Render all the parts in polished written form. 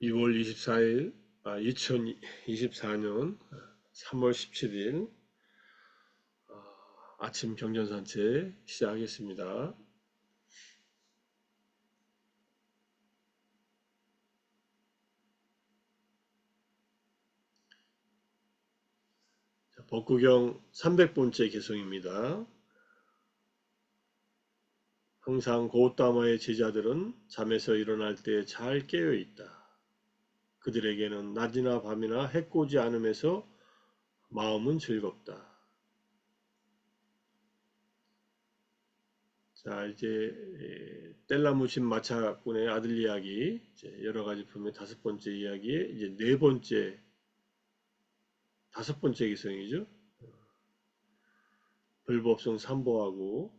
2월 24일, 2024년 3월 17일 아침 경전산책 시작하겠습니다. 법구경 300번째 개송입니다. 항상 고우타마의 제자들은 잠에서 일어날 때 잘 깨어 있다. 그들에게는 낮이나 밤이나 해코지 않음에서 마음은 즐겁다. 자, 이제 뗄라무신 마차꾼의 아들 이야기, 이제 여러 가지 보면 다섯 번째 이야기에 이제 다섯 번째 기성이죠. 불법성 삼보하고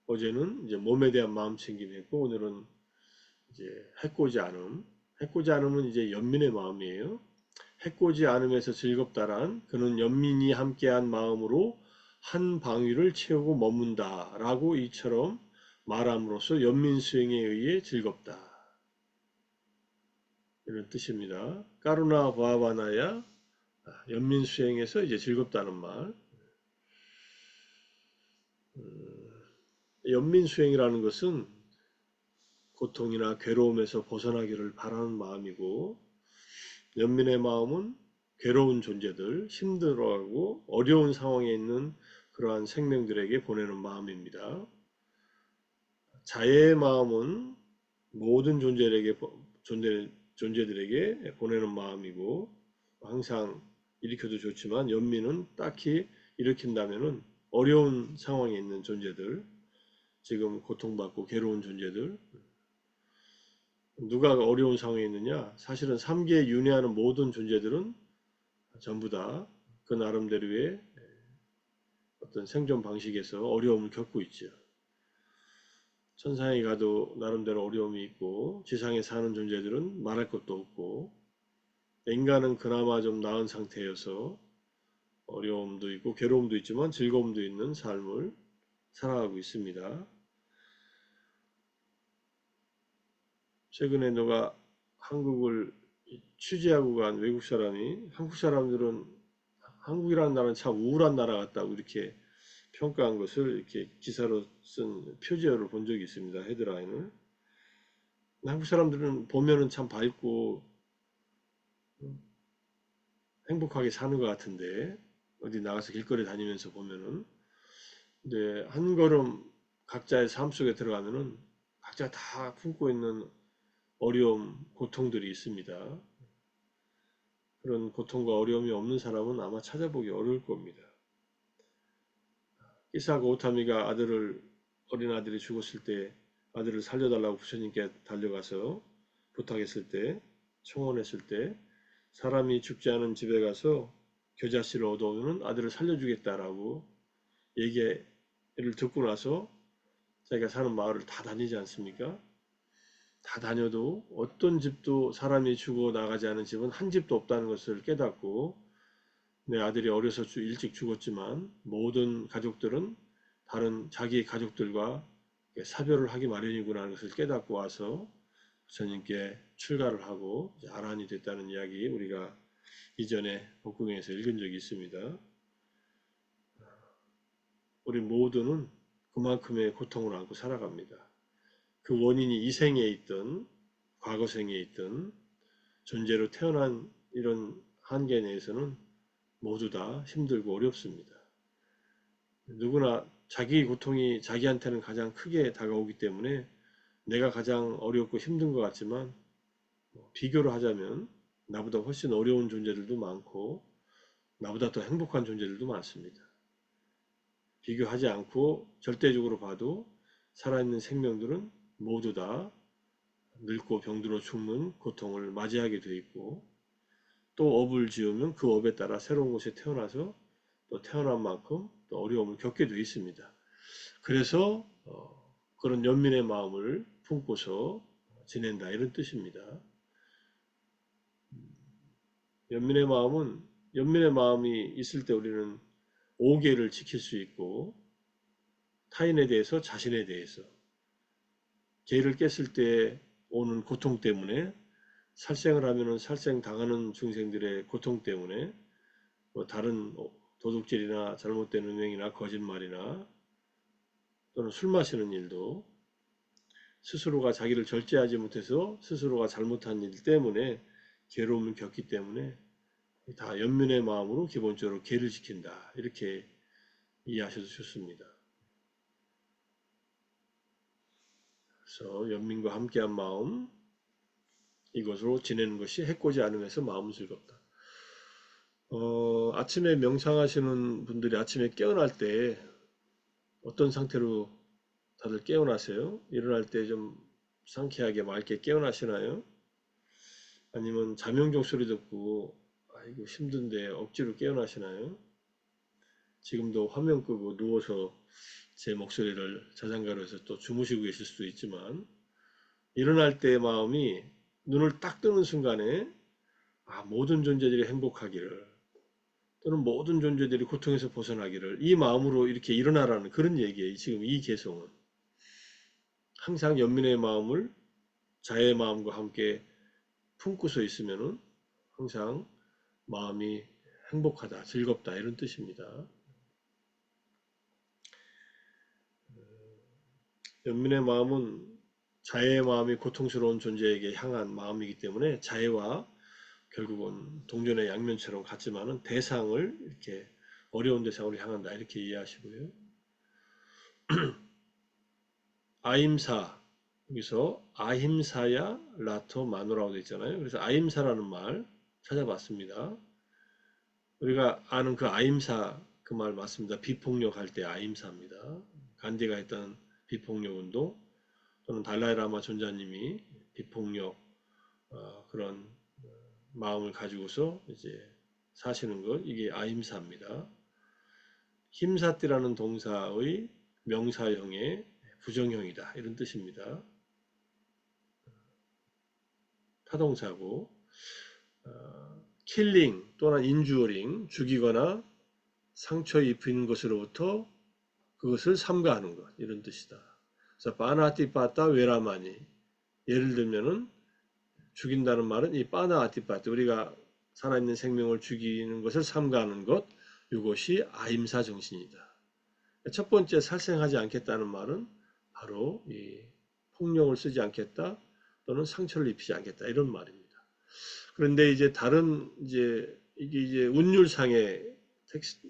어제는 이제 몸에 대한 마음 챙김 했고 오늘은 이제 해코지 않음. 해코지 않음은 이제 연민의 마음이에요. 해코지 않음에서 즐겁다란 그는 연민이 함께한 마음으로 한 방위를 채우고 머문다라고 이처럼 말함으로써 연민 수행에 의해 즐겁다. 이런 뜻입니다. 까루나 바바나야 연민 수행에서 이제 즐겁다는 말. 연민 수행이라는 것은 고통이나 괴로움에서 벗어나기를 바라는 마음이고 연민의 마음은 괴로운 존재들, 힘들어하고 어려운 상황에 있는 그러한 생명들에게 보내는 마음입니다. 자애의 마음은 모든 존재들에게 보내는 마음이고 항상 일으켜도 좋지만 연민은 딱히 일으킨다면은 어려운 상황에 있는 존재들, 지금 고통받고 괴로운 존재들, 누가 어려운 상황에 있느냐? 사실은 삼계에 윤회하는 모든 존재들은 전부 다 그 나름대로의 어떤 생존 방식에서 어려움을 겪고 있죠. 천상에 가도 나름대로 어려움이 있고 지상에 사는 존재들은 말할 것도 없고 인간은 그나마 좀 나은 상태여서 어려움도 있고 괴로움도 있지만 즐거움도 있는 삶을 살아가고 있습니다. 최근에 누가 한국을 취재하고 간 외국 사람이 한국 사람들은 한국이라는 나라는 참 우울한 나라 같다고 이렇게 평가한 것을 이렇게 기사로 쓴 표지어를 본 적이 있습니다. 헤드라인을. 한국 사람들은 보면은 참 밝고 행복하게 사는 것 같은데 어디 나가서 길거리 다니면서 보면은 근데 한 걸음 각자의 삶 속에 들어가면은 각자 다 품고 있는 어려움, 고통들이 있습니다. 그런 고통과 어려움이 없는 사람은 아마 찾아보기 어려울 겁니다. 이사가 오타미가 어린 아들이 죽었을 때 아들을 살려달라고 부처님께 달려가서 부탁했을 때, 청혼했을 때 사람이 죽지 않은 집에 가서 겨자씨를 얻어오면 아들을 살려주겠다라고 얘기를 듣고 나서 자기가 사는 마을을 다 다니지 않습니까? 다 다녀도 어떤 집도 사람이 죽어 나가지 않은 집은 한 집도 없다는 것을 깨닫고 내 아들이 어려서 일찍 죽었지만 모든 가족들은 다른 자기 가족들과 사별을 하기 마련이구나 하는 것을 깨닫고 와서 부처님께 출가를 하고 아란이 됐다는 이야기 우리가 이전에 법국에서 읽은 적이 있습니다. 우리 모두는 그만큼의 고통을 안고 살아갑니다. 그 원인이 이생에 있든 과거생에 있든 존재로 태어난 이런 한계 내에서는 모두 다 힘들고 어렵습니다. 누구나 자기 고통이 자기한테는 가장 크게 다가오기 때문에 내가 가장 어렵고 힘든 것 같지만 비교를 하자면 나보다 훨씬 어려운 존재들도 많고 나보다 더 행복한 존재들도 많습니다. 비교하지 않고 절대적으로 봐도 살아있는 생명들은 모두 다 늙고 병들어 죽는 고통을 맞이하게 되어 있고 또 업을 지으면 그 업에 따라 새로운 곳에 태어나서 또 태어난 만큼 또 어려움을 겪게 되어 있습니다. 그래서 그런 연민의 마음을 품고서 지낸다 이런 뜻입니다. 연민의 마음이 있을 때 우리는 오계를 지킬 수 있고 타인에 대해서 자신에 대해서 계를 깼을 때 오는 고통 때문에 살생을 하면은 살생 당하는 중생들의 고통 때문에 뭐 다른 도둑질이나 잘못된 음행이나 거짓말이나 또는 술 마시는 일도 스스로가 자기를 절제하지 못해서 스스로가 잘못한 일 때문에 괴로움을 겪기 때문에 다 연민의 마음으로 기본적으로 계를 지킨다. 이렇게 이해하셔도 좋습니다. 그래서 연민과 함께한 마음, 이것으로 지내는 것이 해코지 않으면서 마음은 즐겁다. 아침에 명상하시는 분들이 아침에 깨어날 때 어떤 상태로 다들 깨어나세요? 일어날 때 좀 상쾌하게 맑게 깨어나시나요? 아니면 자명종 소리 듣고 아이고 힘든데 억지로 깨어나시나요? 지금도 화면 끄고 누워서 제 목소리를 자장가로 해서 또 주무시고 계실 수도 있지만 일어날 때의 마음이 눈을 딱 뜨는 순간에 모든 존재들이 행복하기를 또는 모든 존재들이 고통에서 벗어나기를 이 마음으로 이렇게 일어나라는 그런 얘기예요. 지금 이 개송은 항상 연민의 마음을 자애의 마음과 함께 품고서 있으면은 항상 마음이 행복하다, 즐겁다 이런 뜻입니다. 연민의 마음은 자애의 마음이 고통스러운 존재에게 향한 마음이기 때문에 자애와 결국은 동전의 양면처럼 같지만은 대상을 이렇게 어려운 대상으로 향한다 이렇게 이해하시고요. 아임사 여기서 아힘사야 라토 마노라고 되어 있잖아요. 그래서 아임사라는 말 찾아봤습니다. 우리가 아는 그 아임사 그 말 맞습니다. 비폭력 할 때 아임사입니다. 간디가 했던 비폭력 운동 또는 달라이라마 존자님이 비폭력 그런 마음을 가지고서 이제 사시는 것 이게 아임사입니다. 힘사띠라는 동사의 명사형의 부정형이다 이런 뜻입니다. 타동사고 킬링 또는 인주어링 죽이거나 상처 입히는 것으로부터 그것을 삼가하는 것 이런 뜻이다. 그래서 빠나티빠따 외라마니 예를 들면은 죽인다는 말은 이 빠나아티빠따 우리가 살아있는 생명을 죽이는 것을 삼가하는 것 이것이 아임사 정신이다. 첫 번째 살생하지 않겠다는 말은 바로 이 폭력을 쓰지 않겠다 또는 상처를 입히지 않겠다 이런 말입니다. 그런데 이제 다른 이게 이제 운율상의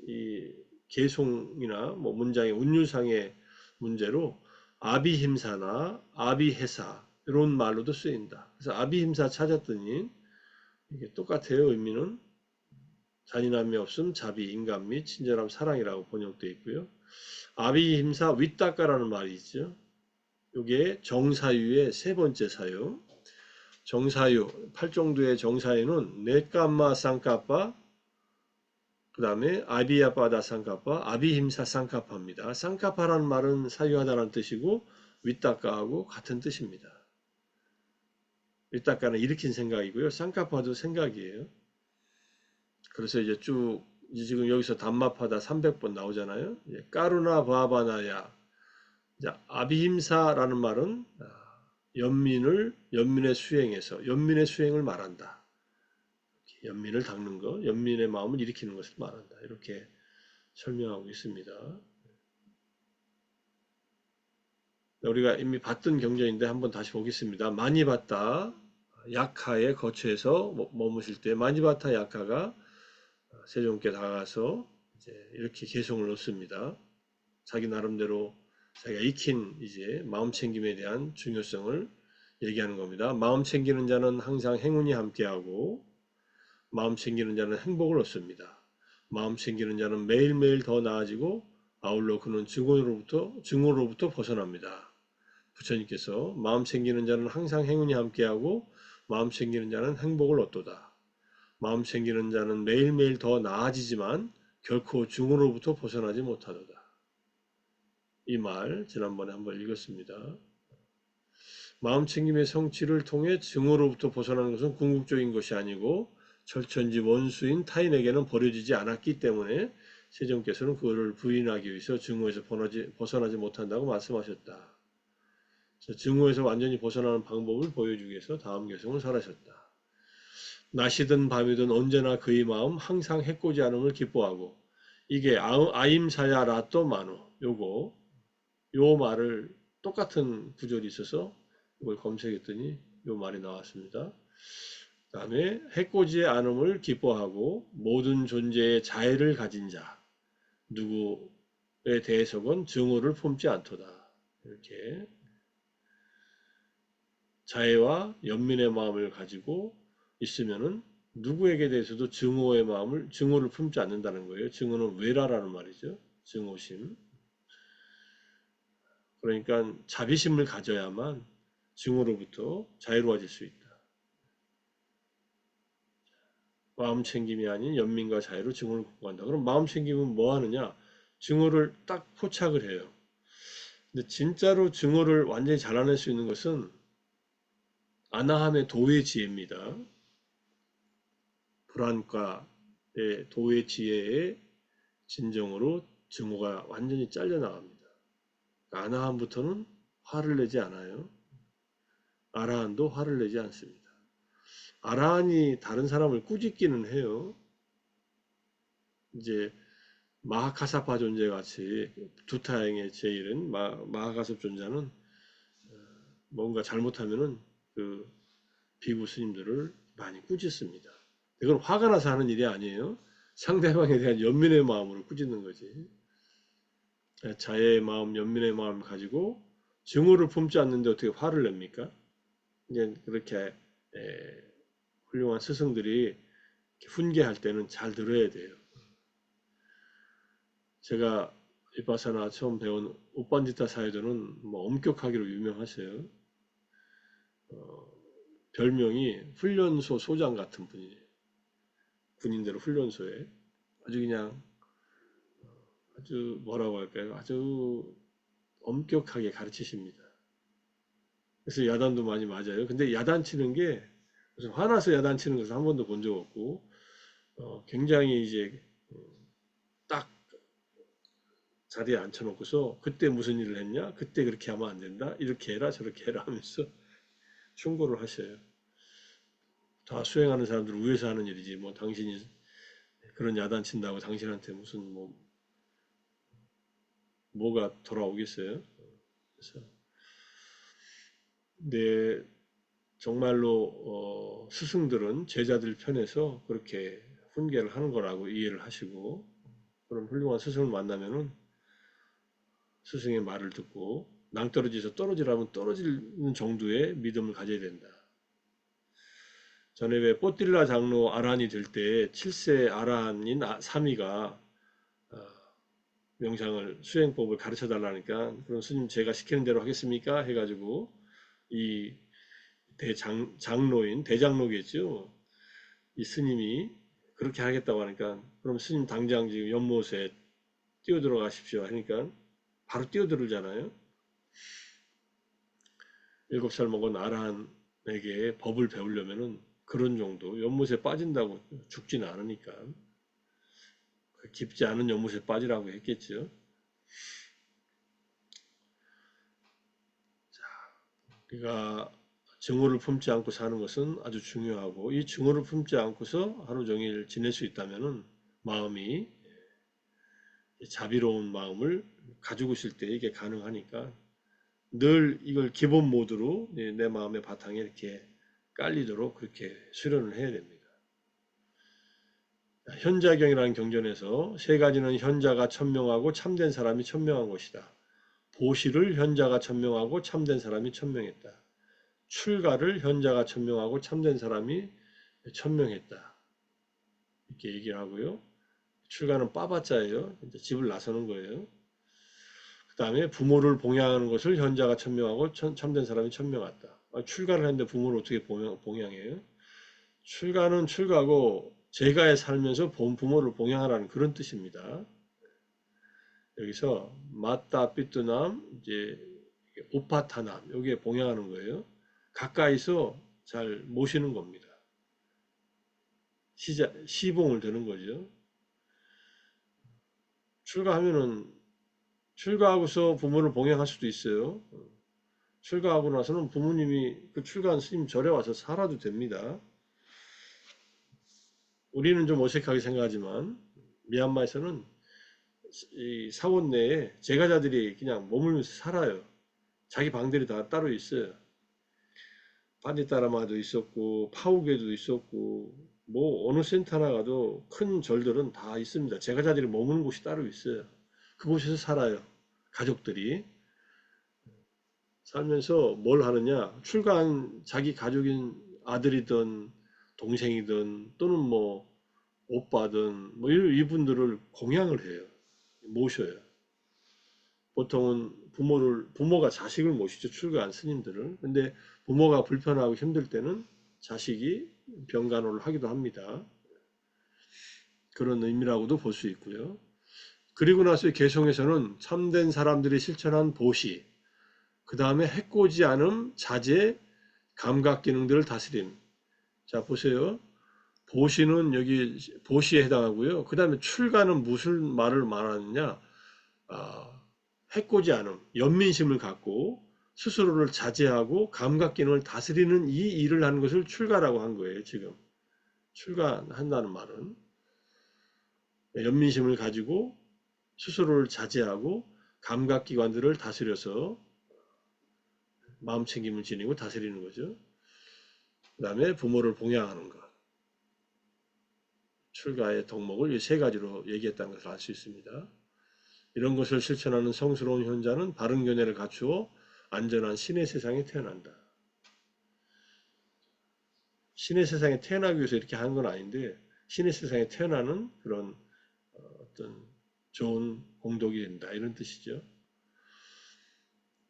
이 개송이나 뭐 문장의 운율상의 문제로 아비힘사나 아비해사 이런 말로도 쓰인다. 그래서 아비힘사 찾았더니 이게 똑같아요. 의미는 잔인함이 없음, 자비, 인간 및 친절함, 사랑이라고 번역되어 있고요. 아비힘사 윗닦아라는 말이 있죠. 이게 정사유의 세 번째 사유. 정사유, 팔정도의 정사유는 네까마 쌍까빠, 그 다음에 아비야빠다 쌍까빠, 아비힘사 쌍까파입니다. 쌍까파라는 말은 사유하다는 뜻이고 윗닦아하고 같은 뜻입니다. 윗닦아는 일으킨 생각이고요. 쌍까파도 생각이에요. 그래서 이제 쭉 지금 여기서 단마파다 300번 나오잖아요. 까루나 바바나야 아비힘사라는 말은 연민의 수행에서 연민의 수행을 말한다. 연민을 닦는 것, 연민의 마음을 일으키는 것을 말한다. 이렇게 설명하고 있습니다. 우리가 이미 봤던 경전인데 한번 다시 보겠습니다. 마니바타 약하에 거처에서 머무실 때 마니바타 약하가 세종께 다가가서 이제 이렇게 개송을 놓습니다. 자기 나름대로 자기가 익힌 이제 마음 챙김에 대한 중요성을 얘기하는 겁니다. 마음 챙기는 자는 항상 행운이 함께하고 마음 챙기는 자는 행복을 얻습니다. 마음 챙기는 자는 매일매일 더 나아지고 아울러 그는 증오로부터 벗어납니다. 부처님께서 마음 챙기는 자는 항상 행운이 함께하고 마음 챙기는 자는 행복을 얻도다. 마음 챙기는 자는 매일매일 더 나아지지만 결코 증오로부터 벗어나지 못하도다. 이 말 지난번에 한번 읽었습니다. 마음 챙김의 성취를 통해 증오로부터 벗어나는 것은 궁극적인 것이 아니고 철천지 원수인 타인에게는 버려지지 않았기 때문에 세종께서는 그것을 부인하기 위해서 증오에서 벗어나지 못한다고 말씀하셨다. 증오에서 완전히 벗어나는 방법을 보여주기 위해서 다음 개성을 설하셨다. 낮이든 밤이든 언제나 그의 마음 항상 해코지 않음을 기뻐하고. 이게 아임사야 라또 마노. 요 말을 똑같은 구절이 있어서 이걸 검색했더니 요 말이 나왔습니다. 그 다음에 해코지의 않음을 기뻐하고 모든 존재의 자애를 가진 자 누구에 대해서건 증오를 품지 않도다. 이렇게 자애와 연민의 마음을 가지고 있으면은 누구에게 대해서도 증오를 품지 않는다는 거예요. 증오는 외라라는 말이죠. 증오심. 그러니까 자비심을 가져야만 증오로부터 자유로워질 수 있다. 마음 챙김이 아닌 연민과 자유로 증오를 극복한다. 그럼 마음 챙김은 뭐 하느냐? 증오를 딱 포착을 해요. 근데 진짜로 증오를 완전히 잘라낼 수 있는 것은 아나함의 도의 지혜입니다. 불안과의 도의 지혜의 진정으로 증오가 완전히 잘려나갑니다. 아나함부터는 화를 내지 않아요. 아라한도 화를 내지 않습니다. 아라한이 다른 사람을 꾸짖기는 해요. 이제 마하카사파 존재 같이 두타행의 제일은 마하가섭 존자는 뭔가 잘못하면은 그 비구 스님들을 많이 꾸짖습니다. 이건 화가 나서 하는 일이 아니에요. 상대방에 대한 연민의 마음으로 꾸짖는 거지. 자애의 마음, 연민의 마음을 가지고 증오를 품지 않는데 어떻게 화를 냅니까? 이제 그렇게 훌륭한 스승들이 훈계할 때는 잘 들어야 돼요. 제가 비파사나 처음 배운 우빤지타 사이도는 뭐 엄격하기로 유명하세요. 별명이 훈련소 소장 같은 분이에요. 군인들 훈련소에 아주 그냥 아주 뭐라고 할까요? 아주 엄격하게 가르치십니다. 그래서 야단도 많이 맞아요. 근데 야단치는 게 무슨 화나서 야단치는 것을 한 번도 본 적 없고 굉장히 이제 딱 자리에 앉혀놓고서 그때 무슨 일을 했냐? 그때 그렇게 하면 안 된다. 이렇게 해라 저렇게 해라 하면서 충고를 하셔요. 다 수행하는 사람들 위해서 하는 일이지 뭐 당신이 그런 야단친다고 당신한테 무슨 뭐가 돌아오겠어요? 그래서 네, 정말로 스승들은 제자들 편에서 그렇게 훈계를 하는 거라고 이해를 하시고 그런 훌륭한 스승을 만나면은 스승의 말을 듣고 낭떠러지에서 떨어지라면 떨어지는 정도의 믿음을 가져야 된다. 전에 왜 뽀띠라 장로 아란이 될 때 7세 아란인 사미가 명상을 수행법을 가르쳐 달라니까 그럼 스님 제가 시키는 대로 하겠습니까? 해가지고 이 대장로겠죠. 이 스님이 그렇게 하겠다고 하니까 그럼 스님 당장 지금 연못에 뛰어들어 가십시오 하니까 바로 뛰어들잖아요. 7살 먹은 아란에게 법을 배우려면은 그런 정도 연못에 빠진다고 죽지는 않으니까 깊지 않은 연못에 빠지라고 했겠죠. 우리가 증오를 품지 않고 사는 것은 아주 중요하고 이 증오를 품지 않고서 하루 종일 지낼 수 있다면은 마음이 자비로운 마음을 가지고 있을 때 이게 가능하니까 늘 이걸 기본 모드로 내 마음의 바탕에 이렇게 깔리도록 그렇게 수련을 해야 됩니다. 현자경이라는 경전에서 세 가지는 현자가 천명하고 참된 사람이 천명한 것이다. 보시를 현자가 천명하고 참된 사람이 천명했다. 출가를 현자가 천명하고 참된 사람이 천명했다. 이렇게 얘기를 하고요. 출가는 빠바자예요. 이제 집을 나서는 거예요. 그 다음에 부모를 봉양하는 것을 현자가 천명하고 참된 사람이 천명했다. 출가를 했는데 부모를 어떻게 봉양해요? 출가는 출가고 제가에 살면서 부모를 봉양하라는 그런 뜻입니다. 여기서 마따 삐뚜남 이제 오파타남 여기에 봉양하는 거예요. 가까이서 잘 모시는 겁니다. 시봉을 드는 거죠. 출가하면은 출가하고서 부모를 봉양할 수도 있어요. 출가하고 나서는 부모님이 그 출가한 스님 절에 와서 살아도 됩니다. 우리는 좀 어색하게 생각하지만 미얀마에서는 이 사원 내에 제가자들이 그냥 머물면서 살아요. 자기 방들이 다 따로 있어요. 파니따라마도 있었고 파우게도 있었고 뭐 어느 센터나 가도 큰 절들은 다 있습니다. 제가자들이 머무는 곳이 따로 있어요. 그곳에서 살아요. 가족들이 살면서 뭘 하느냐? 출가한 자기 가족인 아들이든 동생이든 또는 뭐 오빠든 뭐 이분들을 공양을 해요. 모셔요. 보통은 부모가 자식을 모시죠. 출가한 스님들을. 근데 부모가 불편하고 힘들 때는 자식이 병간호를 하기도 합니다. 그런 의미라고도 볼 수 있고요. 그리고 나서 개송에서는 참된 사람들이 실천한 보시, 그 다음에 해코지 않음, 자제, 감각 기능들을 다스림. 자, 보세요. 보시는 여기 보시에 해당하고요. 그 다음에 출가는 무슨 말을 말하느냐? 아, 해코지 않음, 연민심을 갖고 스스로를 자제하고 감각 기능을 다스리는 이 일을 하는 것을 출가라고 한 거예요, 지금. 출가한다는 말은. 연민심을 가지고 스스로를 자제하고 감각 기관들을 다스려서 마음 챙김을 지니고 다스리는 거죠. 그 다음에 부모를 봉양하는 것. 출가의 덕목을 이 세 가지로 얘기했다는 것을 알 수 있습니다. 이런 것을 실천하는 성스러운 현자는 바른 견해를 갖추어 안전한 신의 세상에 태어난다. 신의 세상에 태어나기 위해서 이렇게 하는 건 아닌데 신의 세상에 태어나는 그런 어떤 좋은 공덕이 된다 이런 뜻이죠.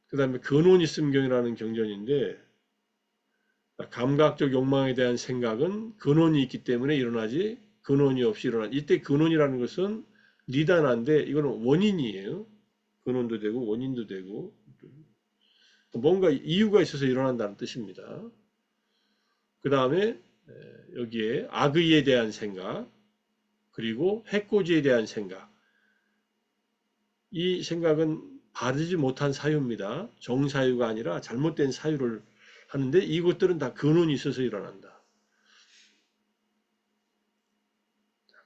그 다음에 근원있음경이라는 경전인데 감각적 욕망에 대한 생각은 근원이 있기 때문에 일어나지 근원이 없이 일어나지. 이때 근원이라는 것은 니다나인데 이거는 원인이에요. 근원도 되고 원인도 되고 뭔가 이유가 있어서 일어난다는 뜻입니다. 그 다음에 여기에 악의에 대한 생각 그리고 해코지에 대한 생각 이 생각은 바르지 못한 사유입니다. 정사유가 아니라 잘못된 사유를 하는데 이것들은 다 근원이 있어서 일어난다.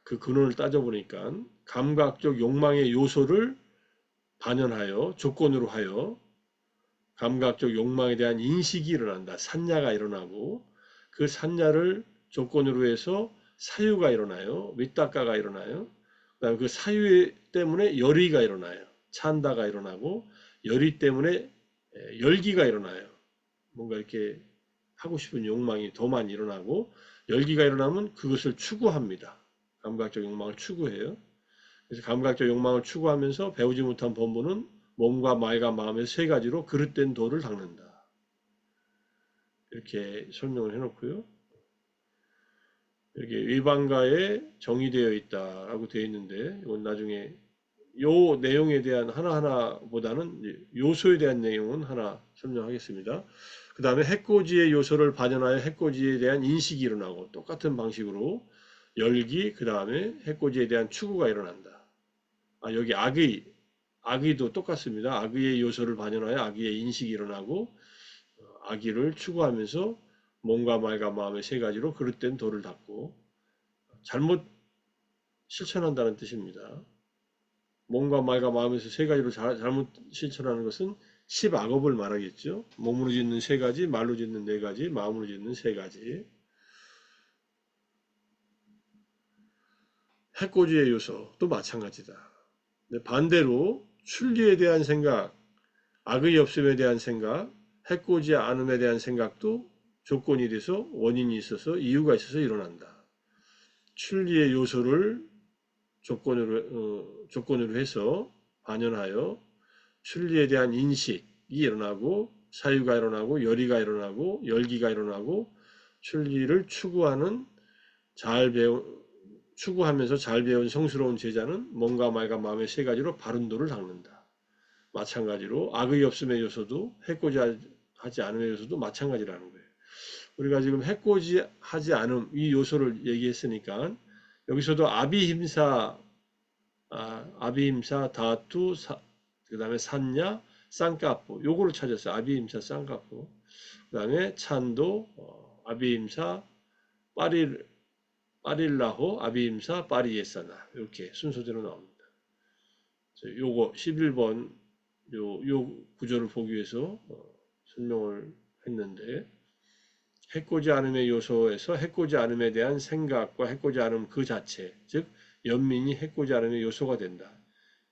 그 근원을 따져보니까 감각적 욕망의 요소를 반영하여 조건으로 하여 감각적 욕망에 대한 인식이 일어난다. 산야가 일어나고 그 산야를 조건으로 해서 사유가 일어나요. 밑닦아가 일어나요. 그다음에 그 사유 때문에 열의가 일어나요. 찬다가 일어나고 열의 때문에 열기가 일어나요. 뭔가 이렇게 하고 싶은 욕망이 더 많이 일어나고 열기가 일어나면 그것을 추구합니다. 감각적 욕망을 추구해요. 그래서 감각적 욕망을 추구하면서 배우지 못한 본부는 몸과 말과 마음의 세 가지로 그릇된 돌을 닦는다. 이렇게 설명을 해놓고요. 이렇게 위반가에 정의되어 있다라고 되어 있는데 이건 나중에 요 내용에 대한 하나하나보다는 요소에 대한 내용은 하나 설명하겠습니다. 그 다음에 해코지의 요소를 반영하여 해코지에 대한 인식이 일어나고 똑같은 방식으로 열기 그 다음에 해코지에 대한 추구가 일어난다. 여기 악의도 똑같습니다. 악의의 요소를 반영하여 악의의 인식이 일어나고 악의를 추구하면서 몸과 말과 마음의 세 가지로 그릇된 돌을 닦고 잘못 실천한다는 뜻입니다. 몸과 말과 마음에서 세 가지로 잘못 실천하는 것은 10악업을 말하겠죠. 몸으로 짓는 세 가지, 말로 짓는 네 가지, 마음으로 짓는 세 가지. 해코지의 요소도 마찬가지다. 반대로 출리에 대한 생각, 악의 없음에 대한 생각, 해코지 않음에 대한 생각도 조건이 돼서 원인이 있어서 이유가 있어서 일어난다. 출리의 요소를 조건으로 해서 반영하여 출리에 대한 인식이 일어나고 사유가 일어나고 열의가 일어나고 열기가 일어나고 출리를 추구하면서 잘 배운 성스러운 제자는 몸과 말과 마음의 세 가지로 바른 도를 닦는다. 마찬가지로 악의 없음의 요소도 해코지하지 않음의 요소도 마찬가지라는 거예요. 우리가 지금 해코지하지 않음 이 요소를 얘기했으니까 여기서도 아비힘사 다투 그 다음에 산야 쌍까포 요거를 찾았어요. 아비힘사 쌍까포 그 다음에 찬도 아비힘사 빠리르 빠릴라호, 아비임사, 빠리예사나 이렇게 순서대로 나옵니다. 요거 11번 요 구조를 보기 위해서 설명을 했는데 해코지 않음의 요소에서 해코지 않음에 대한 생각과 해코지 않음 그 자체, 즉 연민이 해코지 않음의 요소가 된다.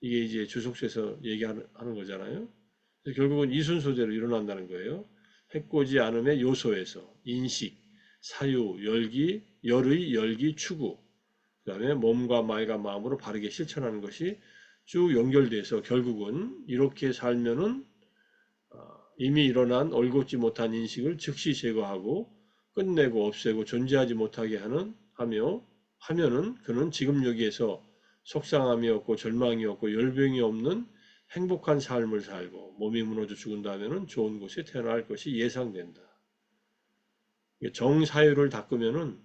이게 이제 주석서에서 얘기하는 거잖아요. 결국은 이 순서대로 일어난다는 거예요. 해코지 않음의 요소에서 인식, 사유, 열기, 열의, 열기, 추구, 그 다음에 몸과 말과 마음으로 바르게 실천하는 것이 쭉 연결돼서 결국은 이렇게 살면은 이미 일어난 올곧지 못한 인식을 즉시 제거하고 끝내고 없애고 존재하지 못하게 하면은 그는 지금 여기에서 속상함이 없고 절망이 없고 열병이 없는 행복한 삶을 살고 몸이 무너져 죽은다면은 좋은 곳에 태어날 것이 예상된다. 정사유를 닦으면은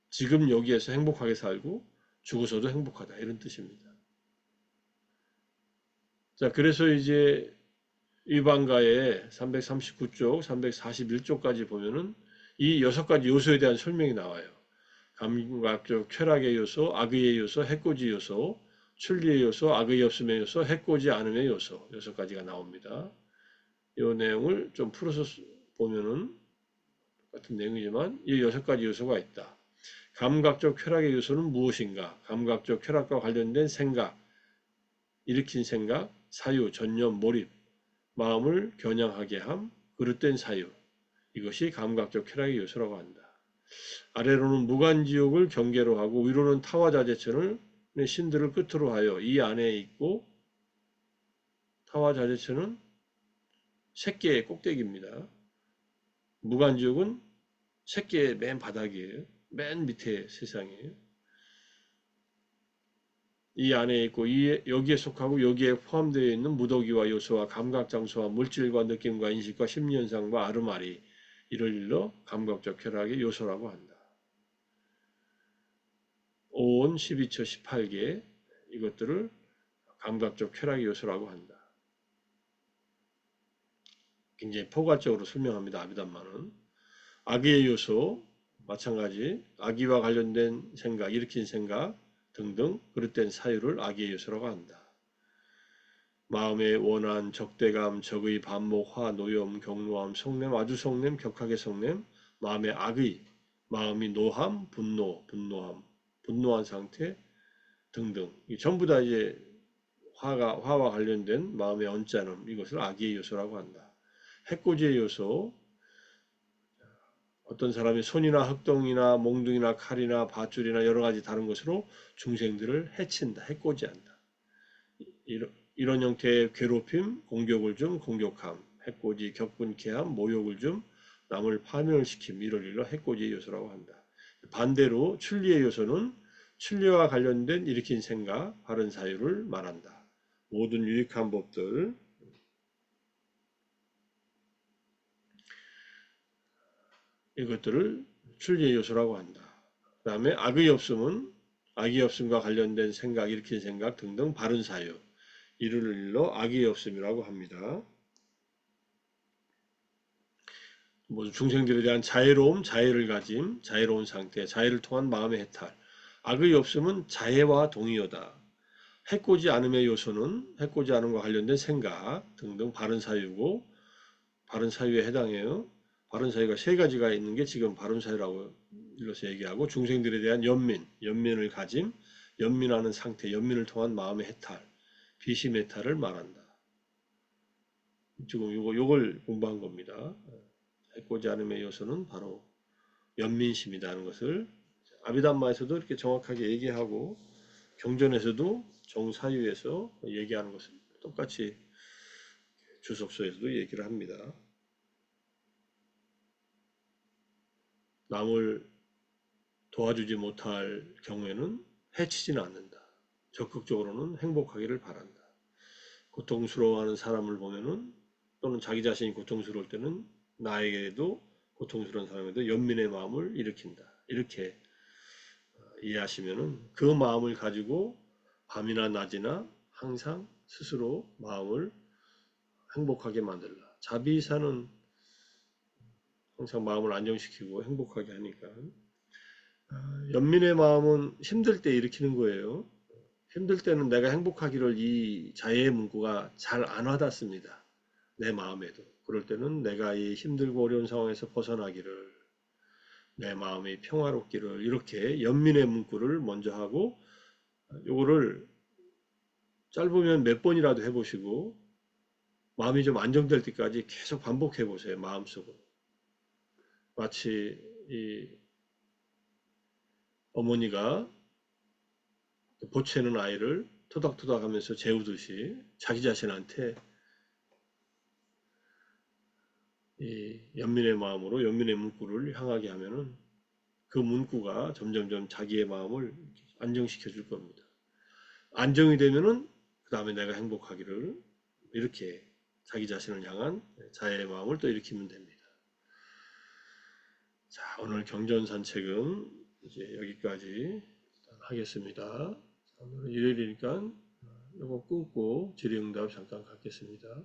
지금 여기에서 행복하게 살고 죽어서도 행복하다 이런 뜻입니다. 자, 그래서 이제 위반가의 339쪽, 341쪽까지 보면은 이 6가지 요소에 대한 설명이 나와요. 감각적 쾌락의 요소, 악의의 요소, 해코지 요소, 출리의 요소, 악의 없음의 요소, 해코지 않음의 요소 6가지가 나옵니다. 이 내용을 좀 풀어서 보면은 같은 내용이지만 이 6가지 요소가 있다. 감각적 쾌락의 요소는 무엇인가? 감각적 쾌락과 관련된 생각, 일으킨 생각, 사유, 전념, 몰입, 마음을 겨냥하게 함, 그릇된 사유. 이것이 감각적 쾌락의 요소라고 한다. 아래로는 무간지옥을 경계로 하고 위로는 타화자재천을 신들을 끝으로 하여 이 안에 있고 타화자재천은 새끼의 꼭대기입니다. 무간지옥은 새끼의 맨 바닥이에요. 맨 밑에 세상이에요. 이 안에 있고 여기에 속하고 여기에 포함되어 있는 무더기와 요소와 감각장소와 물질과 느낌과 인식과 심리현상과 아르마리 이를 일러 감각적 쾌락의 요소라고 한다. 5온 12처 18개 이것들을 감각적 쾌락의 요소라고 한다. 굉장히 포괄적으로 설명합니다. 아비담마는. 악의의 요소 마찬가지 악의와 관련된 생각, 일으킨 생각 등등 그릇된 사유를 악의의 요소라고 한다. 마음의 원한, 적대감, 적의, 반목, 화, 노염, 경노함, 성냄, 아주 성냄, 격하게 성냄, 마음의 악의, 마음이 노함, 분노함, 분노한 상태 등등. 전부 다 이제 화와 관련된 마음의 언짢음, 이것을 악의의 요소라고 한다. 해코지의 요소, 어떤 사람이 손이나 흙덩이나 몽둥이나 칼이나 밧줄이나 여러 가지 다른 것으로 중생들을 해친다, 해코지한다. 이런 형태의 괴롭힘, 공격을 줌, 공격함, 해코지, 격분케함, 모욕을 줌, 남을 파멸을 시킴, 이를 일러 해코지의 요소라고 한다. 반대로 출리의 요소는 출리와 관련된 일으킨 생각, 바른 사유를 말한다. 모든 유익한 법들, 이것들을 출리의 요소라고 한다. 그 다음에 악의 없음과 관련된 생각, 일으킨 생각 등등 바른 사유, 이를 일러 악의 없음이라고 합니다. 모두 중생들에 대한 자애로움, 자애를 가짐, 자애로운 상태, 자애를 통한 마음의 해탈. 악의 없음은 자애와 동의어다. 해코지 않음의 요소는 해코지 않음과 관련된 생각 등등 바른 사유고 바른 사유에 해당해요. 바른 사유가 3가지가 있는 게 지금 바른 사유라고 일러서 얘기하고 중생들에 대한 연민을 가짐, 연민하는 상태, 연민을 통한 마음의 해탈, 비심 해탈을 말한다. 지금 요걸 공부한 겁니다. 해코지 않음의 요소는 바로 연민심이다 하는 것을 아비담마에서도 이렇게 정확하게 얘기하고 경전에서도 정사유에서 얘기하는 것을 똑같이 주석서에서도 얘기를 합니다. 남을 도와주지 못할 경우에는 해치지는 않는다. 적극적으로는 행복하기를 바란다. 고통스러워하는 사람을 보면은 또는 자기 자신이 고통스러울 때는 나에게도 고통스러운 사람에도 연민의 마음을 일으킨다. 이렇게 이해하시면은 그 마음을 가지고 밤이나 낮이나 항상 스스로 마음을 행복하게 만들라. 자비사는 항상 마음을 안정시키고 행복하게 하니까. 연민의 마음은 힘들 때 일으키는 거예요. 힘들 때는 내가 행복하기를 이 자해의 문구가 잘 안 와닿습니다. 내 마음에도. 그럴 때는 내가 이 힘들고 어려운 상황에서 벗어나기를, 내 마음이 평화롭기를, 이렇게 연민의 문구를 먼저 하고, 요거를 짧으면 몇 번이라도 해보시고 마음이 좀 안정될 때까지 계속 반복해 보세요. 마음속으로. 마치 이 어머니가 보채는 아이를 토닥토닥 하면서 재우듯이 자기 자신한테 이 연민의 마음으로 연민의 문구를 향하게 하면은 그 문구가 점점점 자기의 마음을 안정시켜 줄 겁니다. 안정이 되면은 그 다음에 내가 행복하기를, 이렇게 자기 자신을 향한 자애의 마음을 또 일으키면 됩니다. 자, 오늘 경전 산책은 이제 여기까지 하겠습니다. 오늘은 일요일이니까 이거 끊고 질의응답 잠깐 갖겠습니다.